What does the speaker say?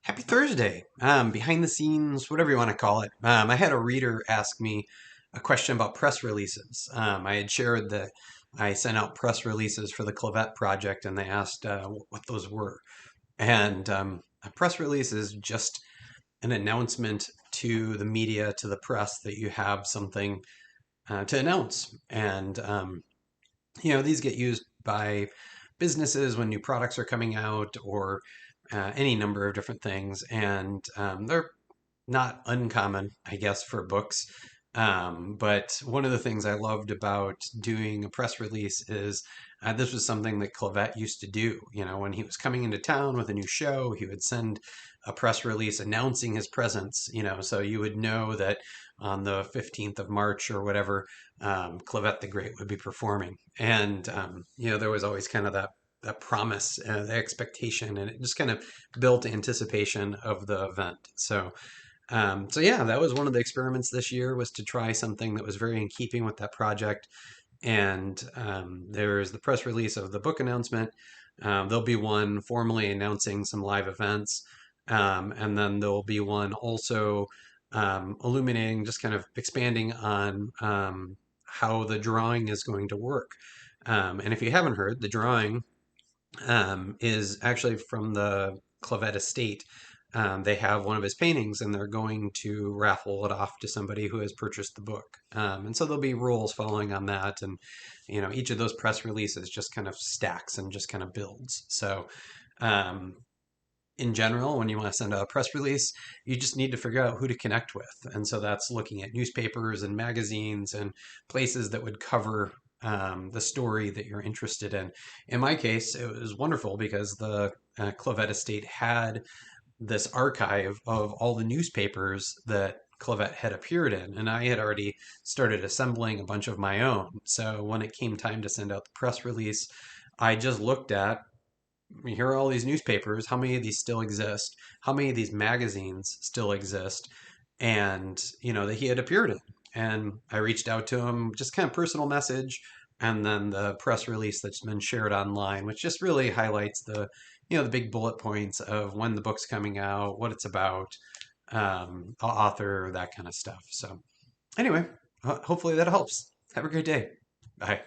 Happy Thursday. Behind the scenes, whatever you want to call it. I had a reader ask me a question about press releases. I had shared that I sent out press releases for the Clavette project, and they asked what those were. And a press release is just an announcement to the media, to the press, that you have something to announce. And these get used by businesses when new products are coming out or any number of different things. And they're not uncommon, I guess, for books. But one of the things I loved about doing a press release is this was something that Clavette used to do. When he was coming into town with a new show, he would send a press release announcing his presence, so you would know that on the 15th of March or whatever, Clavette the Great would be performing. And, there was always kind of that promise, the expectation, and it just kind of built anticipation of the event. So yeah, that was one of the experiments this year, was to try something that was very in keeping with that project. And there's the press release of the book announcement. There'll be one formally announcing some live events. And then there'll be one also illuminating, just kind of expanding on how the drawing is going to work. And if you haven't heard, the drawing is actually from the Clavette estate. They have one of his paintings, and they're going to raffle it off to somebody who has purchased the book. And so there'll be rules following on that, and each of those press releases just kind of stacks and just kind of builds. So um, in general, when you want to send out a press release, you just need to figure out who to connect with. And so that's looking at newspapers and magazines and places that would cover the story that you're interested in. In my case, it was wonderful because the Clavette estate had this archive of all the newspapers that Clavette had appeared in, and I had already started assembling a bunch of my own. So when it came time to send out the press release, I just looked at, here are all these newspapers. How many of these still exist? How many of these magazines still exist? And, that he had appeared in. And I reached out to him, just kind of personal message, and then the press release that's been shared online, which just really highlights the big bullet points of when the book's coming out, what it's about, the author, that kind of stuff. So anyway, hopefully that helps. Have a great day. Bye.